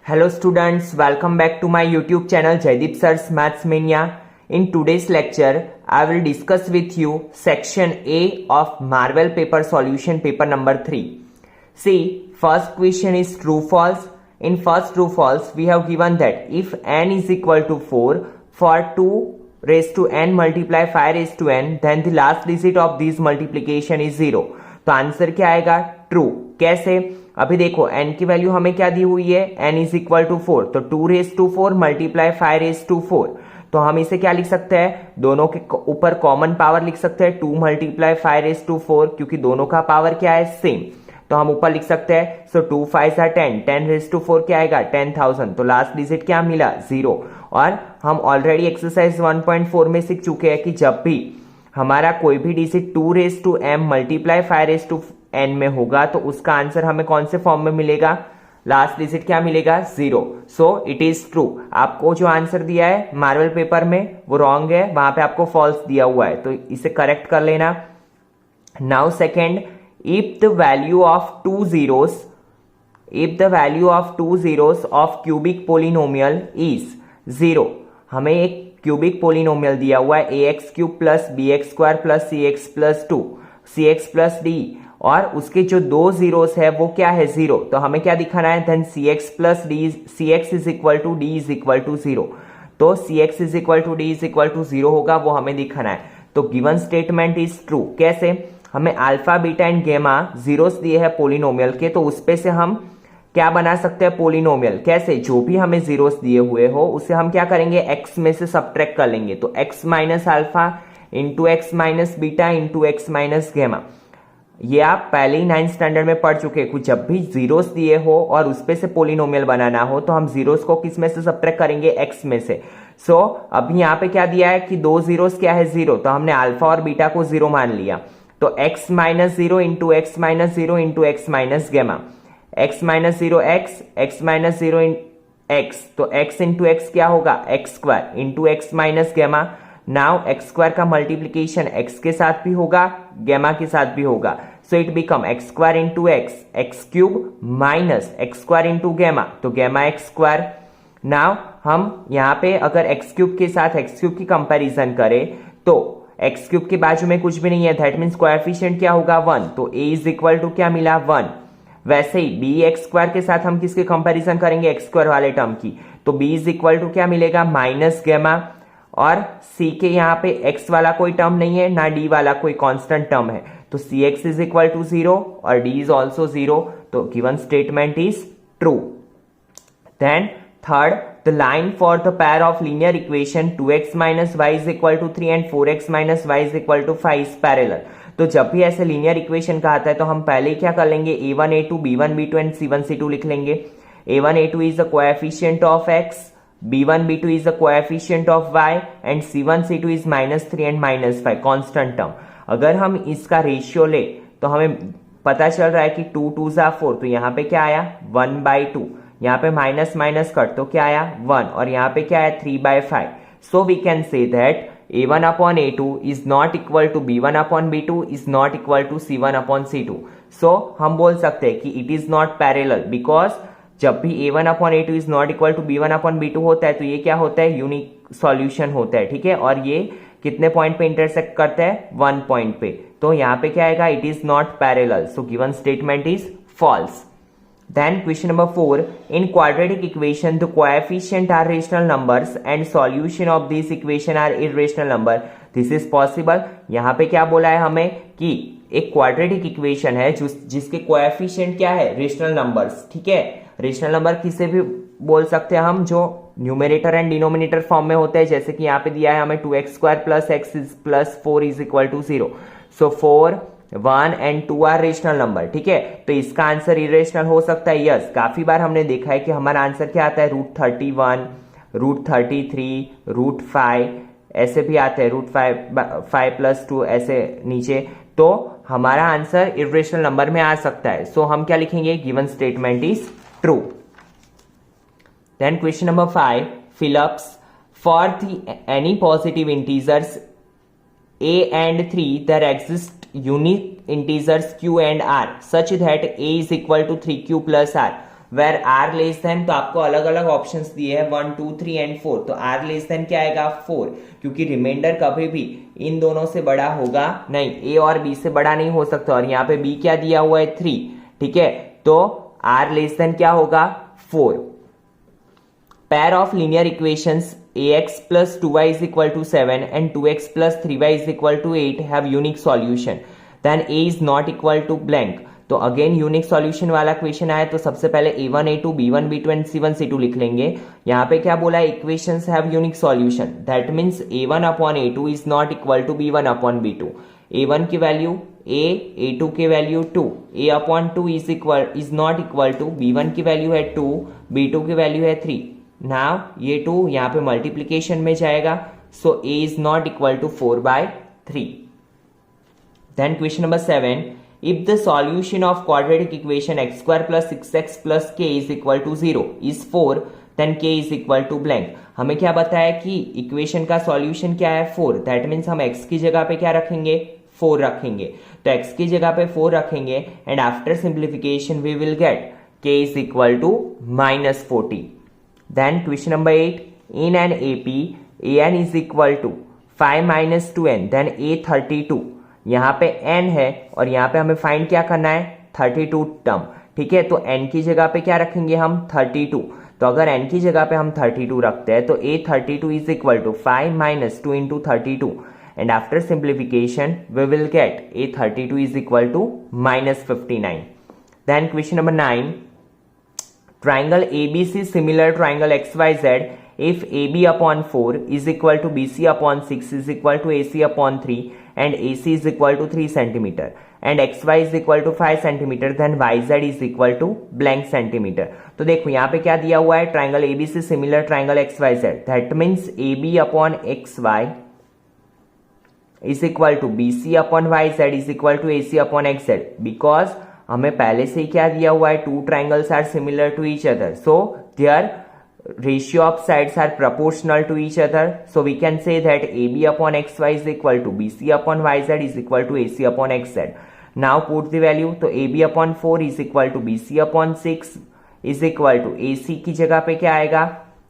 Hello students, welcome back to my YouTube channel Jaideep Sir's Maths Mania. In today's lecture, I will discuss with you section A of Marvel paper solution paper number 3. See, first question is true false. In first true false, we have given that if n is equal to 4 for 2 raised to n multiply 5 raised to n, then the last digit of this multiplication is 0. तो answer क्या आएगा? True. कैसे? अभी देखो n की value हमें क्या दी हुई है? n is equal to 4. तो 2 raise to 4 multiply 5 raise to 4. तो हम इसे क्या लिख सकते हैं? दोनों के ऊपर कॉमन पावर लिख सकते हैं 2 मल्टीप्लाई 5 रेज टू 4, क्योंकि दोनों का पावर क्या है? सेम. तो हम ऊपर लिख सकते हैं. सो 2 5 10, 10 रेज टू 4 क्या आएगा? 10,000. तो लास्ट डिजिट क्या मिला? 0. और हम ऑलरेडी एक्सरसाइज 1.4 में सीख चुके हैं कि जब भी हमारा कोई भी digit 2 raise to m multiply 5 raise to n में होगा तो उसका आंसर हमें कौन से फॉर्म में मिलेगा? लास्ट डिजिट क्या मिलेगा? 0. So it is true. आपको जो आंसर दिया है मार्वल पेपर में वो रॉन्ग है, वहां पे आपको फॉल्स दिया हुआ है, तो इसे करेक्ट कर लेना. Now second, if the value of two zeros of cubic polynomial is 0. हमें एक क्यूबिक पोलिनोमियल दिया हुआ है ax cube plus bx square plus cx plus 2 cx plus d, और उसके जो दो जीरोस है वो क्या है? 0. तो हमें क्या दिखाना है? Then cx plus d, cx is equal to d is equal to 0. तो cx is equal to d is equal to 0 होगा, वो हमें दिखाना है. तो गिवन स्टेटमेंट इज ट्रू. कैसे? हमें अल्फा बीटा एंड गेमा जीरोस दिए हैं पोलिनोमियल के, तो उस पे से हम क्या बना सकते हैं? पोलिनोमियल. कैसे? जो भी हमें जीरोस दिए हुए हो उसे हम क्या करेंगे? x में से सब्ट्रैक्ट कर लेंगे. तो x minus alpha into x minus beta into x minus गेमा. ये आप पहले ही 9th स्टैंडर्ड में पढ़ चुके हैं. जब भी जीरोस दिए हो और उस पे से पोलिनोमियल बनाना हो तो हम जीरोस को किस में से सब्ट्रैक्ट करेंगे? x में से. सो अभी यहाँ पे क्या दिया है कि दो जीरोस क्या है? 0. तो हमने अल्फा और बीटा को 0 मान लिया. तो x minus 0 into x minus 0 into x minus गेमा. x minus 0 x minus 0 x. तो x इंटू एक्स क्या होगा? X square into x minus गेमा. नाउ एक्स स्क्वायर का मल्टीप्लीकेशन x के साथ भी होगा, गेमा के साथ भी होगा. सो it become x square into x, x cube minus x square into गेमा, तो गेमा एक्स स्क्वायर. नाउ हम यहाँ पे अगर एक्स क्यूब के साथ एक्स क्यूब की कंपैरिजन करें तो एक्स क्यूब के बाजू में कुछ भी नहीं है, दैट मीन्स कोएफिशिएंट क्या होगा? 1. तो a इज इक्वल टू क्या मिला? 1. वैसे ही बी एक्स स्क्वायर के साथ हम किसके कंपैरिजन करेंगे? एक्स स्क्वायर वाले टर्म की. तो b इज इक्वल टू क्या मिलेगा? माइनस गेमा. और c के यहाँ पे x वाला कोई टर्म नहीं है, ना d वाला कोई कांस्टेंट टर्म है, तो cx इज इक्वल टू 0 और d इज ऑल्सो 0. तो given statement is true. Then third, the line for the pair of linear equation 2x minus y is equal to 3 and 4x minus y is equal to 5 is parallel. तो जब भी ऐसे linear equation का आता है तो हम पहले क्या कर लेंगे? a1 a2 b1 b2 and c1 c2 लिख लेंगे. a1 a2 is the coefficient of x, b1 b2 is the coefficient of y and c1 c2 is -3 and -5 constant term. अगर हम इसका रेशियो ले तो हमें पता चल रहा है कि 2 2 जा 4, तो यहाँ पे क्या आया? 1/2. यहाँ पे माइनस माइनस कट तो क्या आया? 1. और यहाँ पे क्या आया? 3/5. So we can say that a1 upon a2 is not equal to b1 upon b2 is not equal to c1 upon c2. सो हम बोल सकते हैं कि it is not parallel because जब भी a1 upon a2 is not equal to b1 upon b2 होता है तो ये क्या होता है? यूनिक सॉल्यूशन होता है. ठीक है, और ये कितने पॉइंट पे इंटरसेक्ट करता है? 1 पॉइंट पे. तो यहाँ पे क्या आएगा? It is not parallel. So given statement is false. Then question number 4, in quadratic equation the coefficient are rational numbers and solution of this equation are irrational number. This is possible. यहाँ पे क्या बोला है हमें कि एक quadratic equation है जिसके कोएफिशिएंट क्या है? Rational numbers. ठीक है, रेशनल नंबर किसे भी बोल सकते हैं हम जो न्यूमरेटर एंड डिनोमिनेटर फॉर्म में होते हैं, जैसे कि यहाँ पे दिया है हमें 2x square plus x plus 4 is equal to 0. So 4 1 and 2 are rational number. ठीक है, तो इसका आंसर इरेशनल हो सकता है. यस, काफी बार हमने देखा है कि हमारा आंसर क्या आता है? √31, √33, √5 ऐसे भी आते हैं, √5 प्लस 2 ऐसे नीचे. तो हमारा आंसर इरेशनल नंबर में आ सकता है. सो हम क्या लिखेंगे? Given statement is true. Then question number 5, fill-ups for any positive integers a and 3 there exist unique integers q and r such that a is equal to 3q plus r. Where r less than, तो आपको अलग अलग options दिए हैं 1 2 3 and 4, तो are less then क्या आएगा 4, क्योंकि रिमाइंडर कभी भी इन दोनों से बड़ा होगा नहीं, ए और बी से बड़ा नहीं हो सकता, और यहाँ पे बी क्या दिया हुआ है 3, ठीक है, तो आर लेस देन क्या होगा 4। Pair of linear equations ax plus 2y is equal to 7 and 2x plus 3y is equal to 8 have unique solution, then a is not equal to blank। तो अगेन यूनिक सॉल्यूशन वाला question आया, तो सबसे पहले a1 a2 b1 b2 and c1 c2 लिख लेंगे। यहाँ पे क्या बोला है, equations have unique solution, that means a1 upon a2 is not equal to b1 upon b2। a1 की वैल्यू a, a2 की value 2, a upon 2 is not equal to b1 की वैल्यू है 2, b2 की वैल्यू है 3। Now ये 2 यहाँ पे multiplication में जाएगा, so a is not equal to 4/3। Then question number 7, if the solution of quadratic equation x square plus 6x plus k is equal to 0 is 4, then k is equal to blank. हमें क्या बताया कि equation का solution क्या है 4, that means हम x की जगह पे क्या रखेंगे 4 रखेंगे, तो x की जगह पे 4 रखेंगे and after simplification we will get k is equal to -40। Then question number 8, in an AP, an is equal to 5 minus 2n, then a 32। यहाँ पे n है और यहाँ पे हमें फाइंड क्या करना है 32 टर्म, ठीक है, तो n की जगह पे क्या रखेंगे हम 32, तो अगर n की जगह पे हम 32 रखते हैं तो a 32 is equal to 5 minus 2 into 32 and after simplification we will get a 32 is equal to -59। Then question number 9, triangle ABC similar triangle XYZ if AB upon 4 is equal to BC upon 6 is equal to AC upon 3 and AC is equal to 3 centimeter and XY is equal to 5 centimeter, then YZ is equal to blank centimeter। तो देखो यहाँ पे क्या दिया हुआ है, triangle ABC similar triangle XYZ, that means AB upon XY is equal to BC upon YZ is equal to AC upon XZ, because हमें पहले से ही क्या दिया हुआ है, two triangles are similar to each other, so their ratio of sides are proportional to each other, so we can say that AB upon XY is equal to BC upon YZ is equal to AC upon XZ। Now put the value, तो AB upon 4 is equal to BC upon 6 is equal to AC की जगह पे क्या आएगा,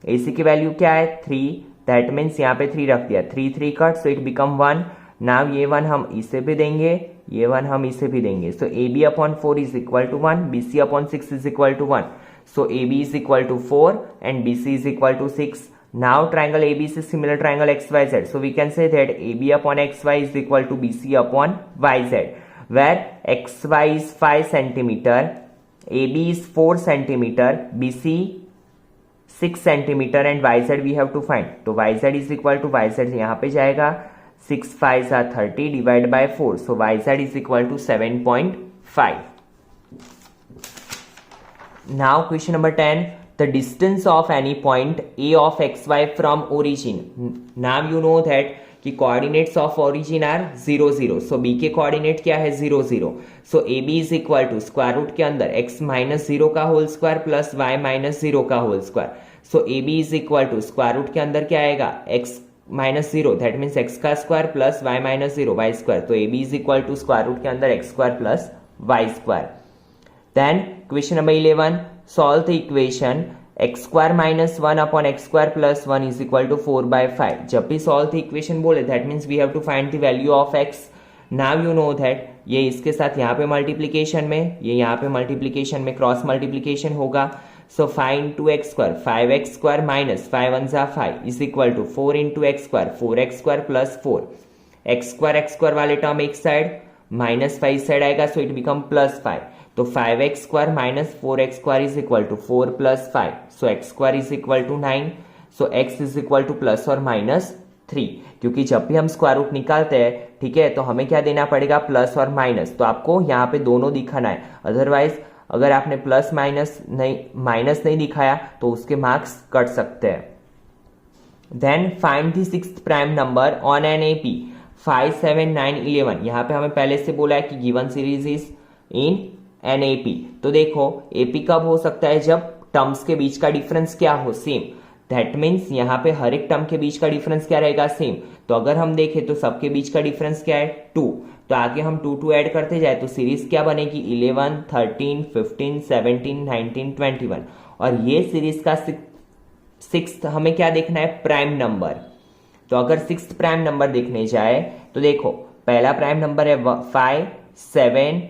AC की value क्या है 3, that means यहाँ पे 3 रख दिया, 3 3 cut, so it become 1। Now ये 1 हम इसे भी देंगे, ये 1 हम इसे भी देंगे, so AB upon 4 is equal to 1, BC upon 6 is equal to 1, so AB is equal to 4 and BC is equal to 6। Now triangle ABC similar triangle XYZ, so we can say that AB upon XY is equal to BC upon YZ, where XY is 5 centimeter, AB is 4 centimeter, BC 6 centimeter and YZ we have to find, तो YZ is equal to YZ यहाँ पे जाएगा 6 5s are 30 divided by 4, so YZ is equal to 7.5। Now question number 10, the distance of any point A of XY from origin। Now you know that कि coordinates of origin are 0 0, so B के coordinate क्या है 0 0, so AB is equal to square root के अंदर x minus 0 का whole square plus y minus 0 का whole square, so AB is equal to square root के अंदर क्या आएगा x minus 0, that means x का square plus y minus 0 y square, तो A B is equal to square root के अंदर x square plus y square. Then question number 11, solve the equation x square minus 1 upon x square plus 1 is equal to 4/5। जब भी solve the equation बोले that means we have to find the value of x. Now you know that ये इसके साथ यहाँ पे multiplication में, ये यहाँ पे मल्टीप्लीकेशन में क्रॉस मल्टीप्लीकेशन होगा, so find 2x square 5x square minus 5 1s are 5 is equal to 4 into x square 4x square plus 4, x square वाले टर्म एक साइड माइनस 5 साइड आएगा, so it become plus 5, तो 5x square minus 4x square is equal to 4 plus 5, so x square is equal to 9, so x is equal to plus और minus 3, क्योंकि जब भी हम square root निकालते हैं, ठीक है, तो हमें क्या देना पड़ेगा प्लस और माइनस, तो आपको यहाँ पे दोनों दिखाना है, अदरवाइज अगर आपने प्लस माइनस नहीं दिखाया तो उसके मार्क्स कट सकते हैं। Then find the sixth prime number on an AP 5 7 9 11। यहाँ पे हमें पहले से बोला है कि given series is in an AP, तो देखो एपी कब हो सकता है जब टर्म्स के बीच का डिफरेंस क्या हो सेम, दैट मीन्स यहाँ पे हर एक टर्म के बीच का डिफरेंस क्या रहेगा, सेम। तो अगर हम देखें तो सबके बीच का डिफरेंस क्या है, 2। तो आगे हम 2 ऐड करते जाए तो सीरीज क्या बनेगी, 11, 13, 15, 17, 19, 21। और ये सीरीज का सिक्स्थ हमें क्या देखना है, प्राइम नंबर। तो अगर सिक्स्थ प्राइम नंबर देखने जाए तो देखो पहला प्राइम नंबर है 5, 7,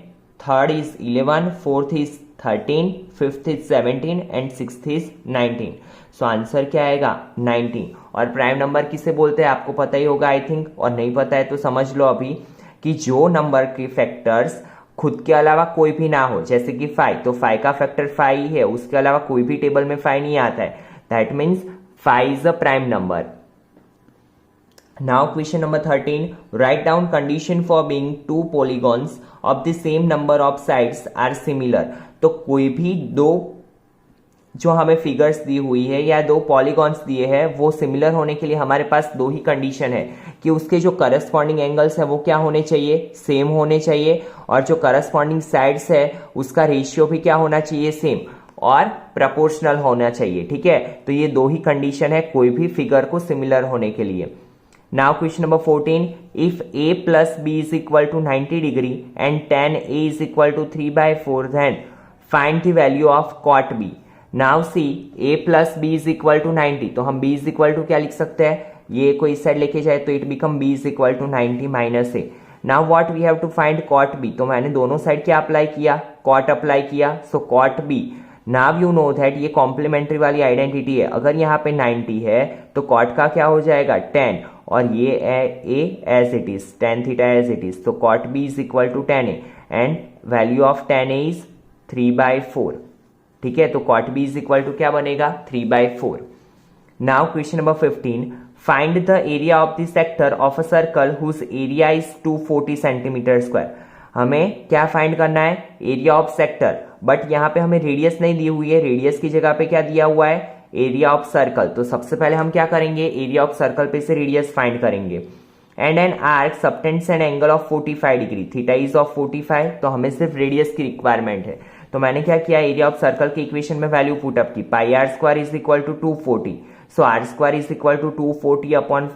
third is 11, fourth is 13, fifth is 17 and sixth is 19। So answer क्या आएगा, 19। और प्राइम नंबर किसे बोलते हैं आपको पता ही होगा आई थिंक, और नहीं पता है तो समझ लो अभी कि जो नंबर के फैक्टर्स खुद के अलावा कोई भी ना हो, जैसे कि 5, तो 5 का फैक्टर 5 ही है, उसके अलावा कोई भी टेबल में 5 नहीं आता है। That means 5 is a prime number. Now question number 13, write down condition for being two polygons of the same number of sides are similar। तो कोई भी दो जो हमें फिगर्स दी हुई है या दो पॉलीगॉन्स दिए हैं वो सिमिलर होने के लिए हमारे पास दो ही कंडीशन है कि उसके जो करस्पॉन्डिंग एंगल्स है वो क्या होने चाहिए, सेम होने चाहिए, और जो करस्पॉन्डिंग साइड्स है उसका रेशियो भी क्या होना चाहिए, सेम और प्रपोर्शनल होना चाहिए। ठीक है, तो ये दो ही कंडीशन है कोई भी फिगर को सिमिलर होने के लिए। Now question number 14, if a plus b is equal to 90 degree and tan a is equal to 3/4, then find the value of cot b। Now see a plus b is equal to 90, तो हम b is equal to क्या लिख सकते हैं, ये को इस side लेके जाए तो it become b is equal to 90 minus a। Now what we have to find cot b, तो मैंने दोनों साइड क्या अप्लाई किया, cot अप्लाई किया, so cot b। Now you know that ये कॉम्प्लीमेंट्री वाली आइडेंटिटी है, अगर यहाँ पे 90 है तो कॉट का क्या हो जाएगा, 10, और ये A as it is, tan theta as it is, तो cot B is equal to tan A and value of tan A is 3/4। ठीक है, तो cot B is equal to क्या बनेगा, 3/4। Now question number 15, find the area of the sector of a circle whose area is 240 centimetre square. हमें क्या find करना है, area of sector, but यहाँ पे हमें रेडियस नहीं दी हुई है, रेडियस की जगह पे क्या दिया हुआ है, एरिया ऑफ सर्कल। तो सबसे पहले हम क्या करेंगे, एरिया ऑफ सर्कल पे से रेडियस फाइंड करेंगे। And an arc subtends an angle of 45 degree, theta is of 45, तो हमें सिर्फ रेडियस की रिक्वायरमेंट है। तो मैंने क्या किया, एरिया ऑफ सर्कल के इक्वेशन में वैल्यू पुट अप की, pi r square is equal to 240, so r square is equal to 240 upon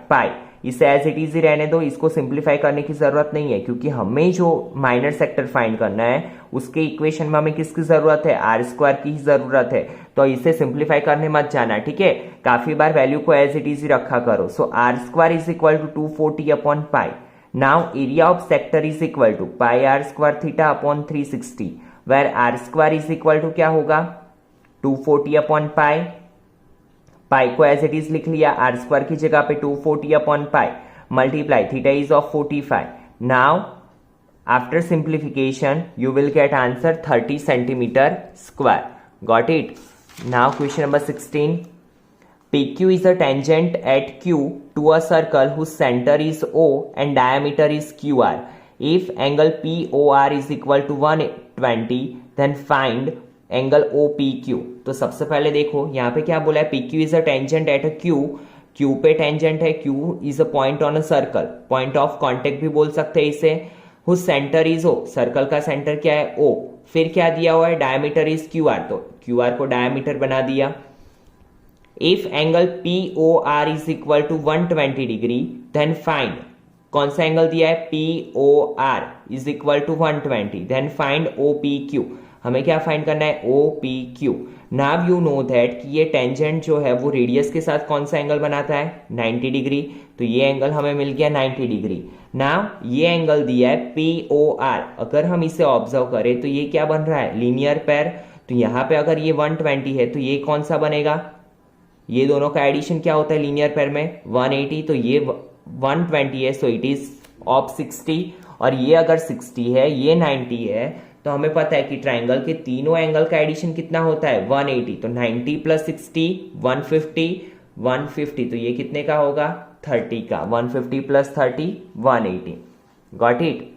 pi. इसे एज इट इज ही रहने दो, इसको सिंप्लीफाई करने की जरूरत नहीं है, क्योंकि हमें जो माइनर सेक्टर फाइंड करना है उसके इक्वेशन में हमें किसकी जरूरत है, आर स्क्वायर की ही जरूरत है। तो इसे सिंप्लीफाई करने मत जाना, ठीक है, काफी बार वैल्यू को एज इट इज ही रखा करो। So r square is equal to 240 upon pi. Now area of sector is equal to pi r square theta upon 360, where r square is equal to क्या होगा, 240 अपॉन पाई, पाई को as it is लिख लिया, are square की जगह पे 240 upon pi multiply theta is of 45। Now after simplification you will get answer 30 centimetre square. Got it. Now question number 16, PQ is a tangent at Q to a circle whose center is O and diameter is QR. If angle POR is equal to 120, then find angle OPQ। तो सबसे पहले देखो यहाँ पे क्या बोला है, PQ is a tangent at a Q, Q पे टेंजेंट है, Q is a point on a circle, point of contact भी बोल सकते हैं इसे, whose centre is O, circle का सेंटर क्या है O, फिर क्या दिया हुआ है, डायमीटर इज QR, तो QR को डायमीटर बना दिया। If angle POR is equal to 120 degree, then find, कौन सा एंगल दिया है, POR is equal to 120, then find OPQ। हमें क्या फाइंड करना है, OPQ। Now you know that कि ये टेंजेंट जो है वो रेडियस के साथ कौन सा एंगल बनाता है, 90 डिग्री, तो ये एंगल हमें मिल गया 90 डिग्री। नाउ ये एंगल दिया है POR, अगर हम इसे ऑब्जर्व करें तो ये क्या बन रहा है, लीनियर पेयर। तो यहाँ पे अगर ये 120 है तो ये कौन सा बनेगा, ये दोनों का एडिशन क्या होता है लीनियर पेयर में, 180, तो ये 120 है, सो इट इज ऑफ 60, और ये अगर 60 है ये 90 है, तो हमें पता है कि ट्राइंगल के तीनों एंगल का एडिशन कितना होता है, 180, तो 90 प्लस 60 150, 150, तो ये कितने का होगा, 30 का, 150 plus 30 180। Got it.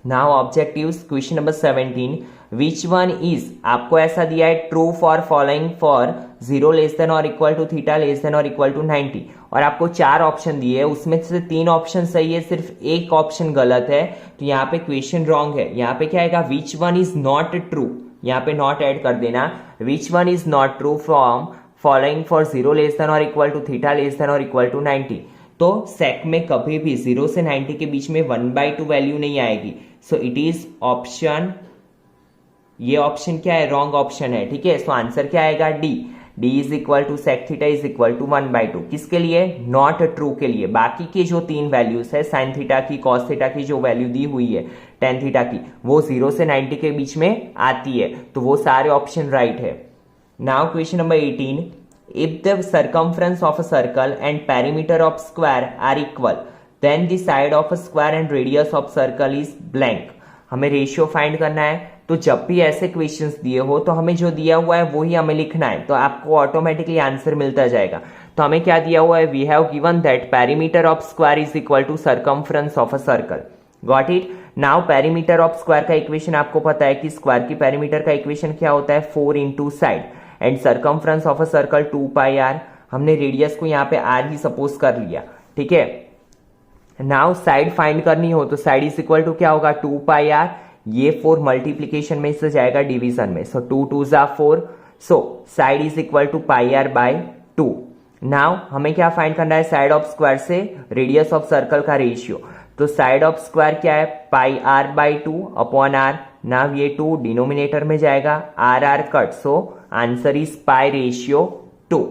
Now objectives, question number 17, which one is, आपको ऐसा दिया है true for following for 0 less than और equal to theta less than और इक्वल टू 90, और आपको 4 ऑप्शन दिए है, उसमें से 3 ऑप्शन सही है, सिर्फ एक ऑप्शन गलत है, तो यहाँ पे क्वेश्चन रॉन्ग है। यहाँ पे क्या आएगा, which one is not true, यहाँ पे नॉट ऐड कर देना, which one is not true from following for 0 less than और equal to theta less than और इक्वल टू 90। तो सेक में कभी भी 0 से 90 के बीच में 1/2 वैल्यू नहीं आएगी। सो इट इज ऑप्शन, ये ऑप्शन क्या है, रॉन्ग ऑप्शन है। ठीक है, सो आंसर क्या आएगा, D. D is equal to sec theta is equal to 1/2। किसके लिए, नॉट ट्रू के लिए। बाकी की जो 3 वैल्यूज है, साइन थीटा की, कॉस थीटा की जो वैल्यू दी हुई है, टेन थीटा की, वो 0 से 90 के बीच में आती है, तो वो सारे ऑप्शन राइट है। Now question number 18, if the circumference of a circle and perimeter of square are equal then the side of a square and radius of circle is blank. हमें रेशियो फाइंड करना है। तो जब भी ऐसे questions दिए हो तो हमें जो दिया हुआ है वो ही हमें लिखना है, तो आपको ऑटोमेटिकली आंसर मिलता जाएगा। तो हमें क्या दिया हुआ है, we have given that perimeter of square is equal to circumference of a circle. Got it. Now perimeter of square का इक्वेशन आपको पता है कि स्क्वायर की पेरीमीटर का इक्वेशन क्या होता है, 4 into side, and circumference of a circle 2πr। हमने रेडियस को यहाँ पे r ही सपोज कर लिया। ठीक है, नाउ साइड फाइंड करनी हो तो साइड इज इक्वल टू क्या होगा, 2πr। ये 4 मल्टीप्लीकेशन में से जाएगा डिवीजन में, सो 2 2 जा 4, so side is equal to πr/2। Now हमें क्या फाइंड करना है, साइड ऑफ स्क्वायर से रेडियस ऑफ सर्कल का रेशियो। तो साइड ऑफ स्क्वायर क्या है, πr/2 अपॉन r। नाउ ये 2 डिनोमिनेटर में जाएगा, r cut, so answer is π/2।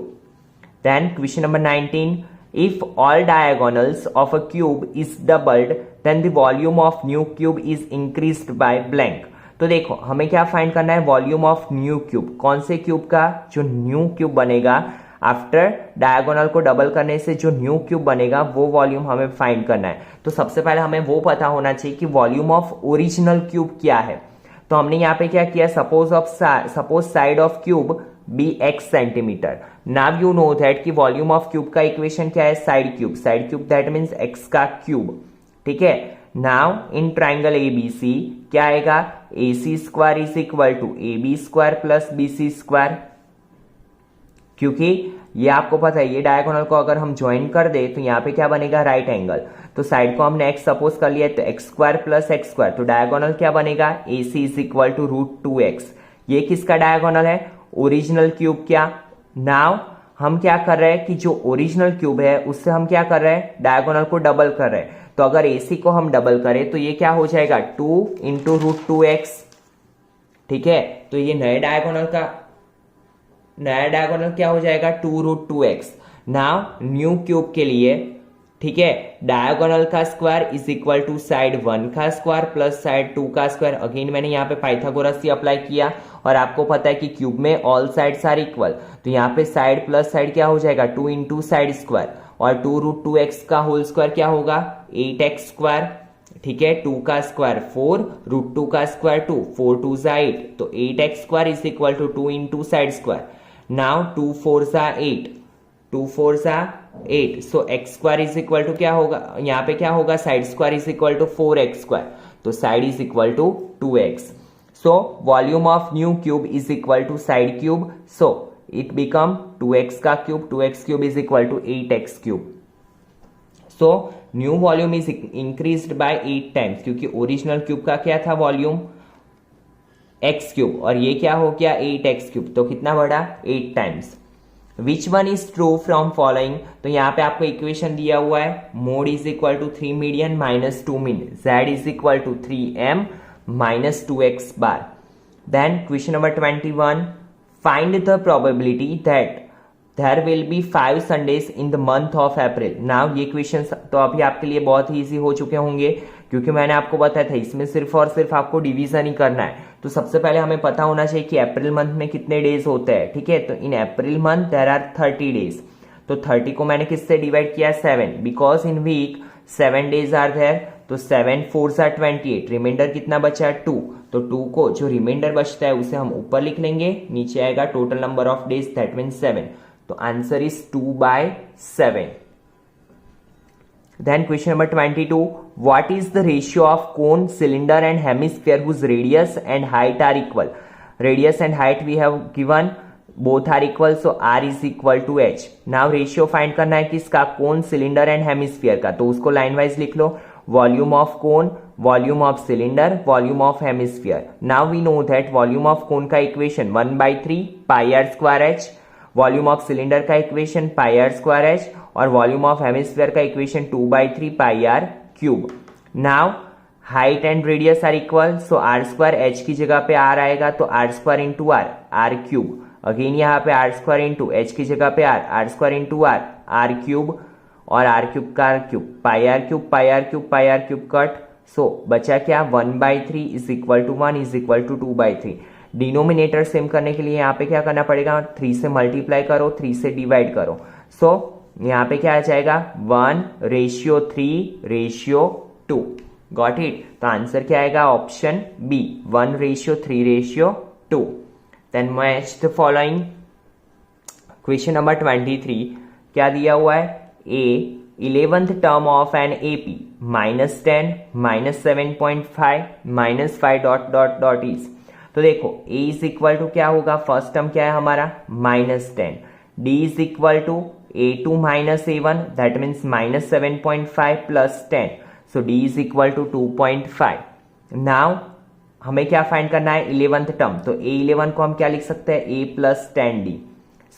Then question number 19, if all diagonals of a cube is doubled then the volume of new cube is increased by blank। तो देखो हमें क्या find करना है, volume of new cube. कौन से cube का, जो न्यू क्यूब बनेगा आफ्टर डायगोनल को डबल करने से जो न्यू क्यूब बनेगा वो वॉल्यूम हमें फाइंड करना है। तो सबसे पहले हमें वो पता होना चाहिए कि वॉल्यूम ऑफ ओरिजिनल क्यूब क्या है। तो हमने यहाँ पे क्या किया, suppose side of cube be x centimeter. Now you know that कि वॉल्यूम ऑफ क्यूब का इक्वेशन क्या है, side cube. Side cube that means x का क्यूब। ठीक है, नाउ इन ट्राइंगल ABC क्या आएगा, AC square is equal to AB square plus BC square. क्योंकि ये आपको पता है, ये डायगोनल को अगर हम ज्वाइन कर दे तो यहाँ पे क्या बनेगा, राइट एंगल। तो साइड को हमने x सपोज कर लिया, तो x square plus x square, तो डायगोनल क्या बनेगा, AC is equal to √2x। ये किसका डायगोनल है, ओरिजिनल क्यूब। क्या, नाउ हम क्या कर रहे हैं कि जो ओरिजिनल क्यूब है उससे हम क्या कर रहे हैं, डायगोनल को डबल कर रहे हैं। तो अगर AC को हम डबल करें तो ये क्या हो जाएगा, 2 इंटू √2x। ठीक है, तो ये नए डायगोनल क्या हो जाएगा, 2√2x। नाउ न्यू क्यूब के लिए, ठीक है, डायगोनल का square is equal to side 1 का स्क्वायर प्लस साइड 2 का स्क्वायर। अगेन मैंने यहाँ पे पाइथागोरस ही अप्लाई किया, और आपको पता है कि क्यूब में ऑल साइड्स आर इक्वल, तो यहाँ पे साइड प्लस साइड क्या हो जाएगा, 2 इंटू साइड स्क्वायर, और 2√2x का होल स्क्वायर क्या होगा, 8x स्क्वायर। ठीक है, 2 का स्क्वायर 4, √2 का स्क्वायर 2, 4 2 जा 8, तो 8x square is equal to 2 into side square. Now 2 4 जा 8, 2 4 जा 8, so x square is equal to क्या होगा, यहाँ पे क्या होगा, side square is equal to 4x square, तो side is equal to 2x। So volume of new cube is equal to side cube, so it become 2x का cube, 2x cube is equal to 8x cube. So new volume is increased by 8 times, क्योंकि original cube का क्या था volume, x cube, और ये क्या हो गया 8x क्यूब, तो कितना बढ़ा, 8 times. Which one is true from following, तो यहाँ पे आपको इक्वेशन दिया हुआ है, mode is equal to 3 median minus 2 mean, z is equal to 3m minus 2x bar. Then question number 21, find the probability that there will be 5 Sundays in the month of April. Now ये question तो अभी आपके लिए बहुत ही easy हो चुके होंगे, क्योंकि मैंने आपको बताया था इसमें सिर्फ और सिर्फ आपको डिवीजन ही करना है। तो सबसे पहले हमें पता होना चाहिए कि अप्रैल मंथ में कितने डेज होते हैं। ठीक है, तो in April month there are 30 days, तो 30 को मैंने किससे डिवाइड किया, 7, because in week 7 days are there, तो 7 4 आर 28, रिमाइंडर कितना बचा, 2, तो 2 को जो रिमाइंडर बचता है उसे हम ऊपर लिख लेंगे, नीचे आएगा total number of days, that means 7, तो answer is 2/7। Then question number 22, what is the ratio of cone, cylinder and hemisphere whose radius and height are equal? Radius and height we have given, both are equal, so r is equal to h. Now ratio find करना है किसका, cone, cylinder and hemisphere का, तो उसको line wise लिख लो, volume of cone, volume of cylinder, volume of hemisphere. Now we know that volume of cone का equation 1/3 pi r square h, volume of cylinder का equation pi r square h और volume of hemisphere का equation 2/3 pi r cube. Now height and radius are equal, so r square h की जगह पे r आएगा तो r square into r cube. Again यहाँ पे आर स्क्वायर इंटू एच की जगह पे r square into r cube और आर क्यूब का cube, pi r cube pi r cube pi r cube cut. So बचा क्या 1/3 is equal to 1 is equal to 2/3। Denominator same करने के लिए यहाँ पे क्या करना पड़ेगा, 3 से मल्टीप्लाई करो, 3 से डिवाइड करो। सो यहाँ पे क्या आ जाएगा 1:3:2। Got it. तो आंसर क्या आएगा option B 1:3:2। Then match the following. Question number 23 क्या दिया हुआ है, a 11th term of an AP -10 -7.5 -5 dot dot dot is. तो देखो a इज इक्वल टू क्या होगा, फर्स्ट टर्म क्या है हमारा -10, d is equal to a2 -a1 that means -7.5 plus 10, so d is equal to 2.5। Now हमें क्या find करना है 11th टर्म, तो a11 को हम क्या लिख सकते हैं a plus 10d।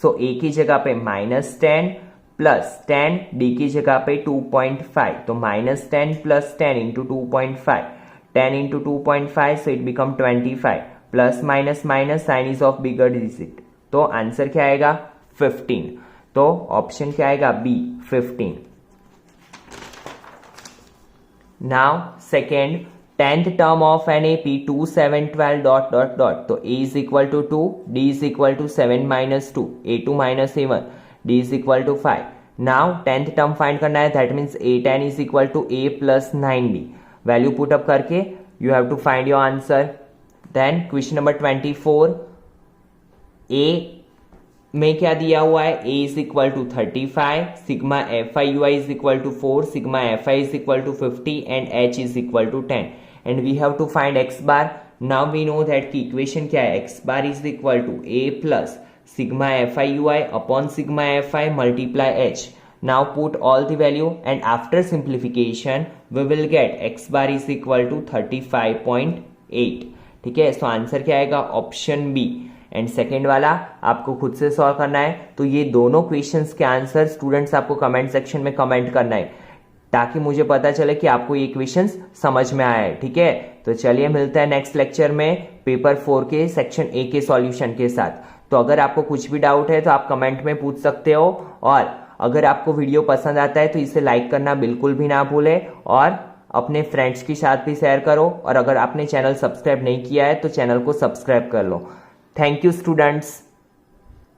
So a की जगह पे -10 प्लस 10, d की जगह पे 2.5, तो -10 plus 10 into 2.5, 10 into 2.5, so it become 25, plus minus minus sign is of bigger digit, तो आंसर क्या आएगा 15। तो ऑप्शन क्या आएगा बी 15। नाउ second 10th term of an AP 2 7 12 dot dot dot, तो a is equal to 2, d is equal to 7 minus 2, a2 minus a1, d is equal to 5। Now 10th term find करना है, that means a10 is equal to a plus 9d। Value put up करके you have to find your answer. Then question number 24, a में क्या दिया हुआ है, a is equal to 35, sigma fi ui is equal to 4, sigma fi is equal to 50 and h is equal to 10 and we have to find x bar. Now we know that की equation क्या है, x bar is equal to a plus sigma fi ui upon sigma fi multiply h. Now put all the value and after simplification we will get x bar is equal to 35.8। ठीक है, सो answer क्या आएगा option B. And second वाला आपको खुद से solve करना है, तो ये दोनों क्वेश्चंस के आंसर स्टूडेंट्स आपको कमेंट सेक्शन में कमेंट करना है ताकि मुझे पता चले कि आपको ये क्वेश्चंस समझ में आया है। ठीक है, तो चलिए मिलते हैं नेक्स्ट लेक्चर में पेपर 4 के सेक्शन ए के सॉल्यूशन के साथ। तो अगर आपको कुछ भी डाउट है तो आप कमेंट में पूछ सकते हो, और अगर आपको वीडियो पसंद आता है तो इसे लाइक करना बिल्कुल भी ना भूलें और अपने फ्रेंड्स के साथ भी शेयर करो, और अगर आपने चैनल सब्सक्राइब नहीं किया है तो चैनल को सब्सक्राइब कर लो। Thank you students.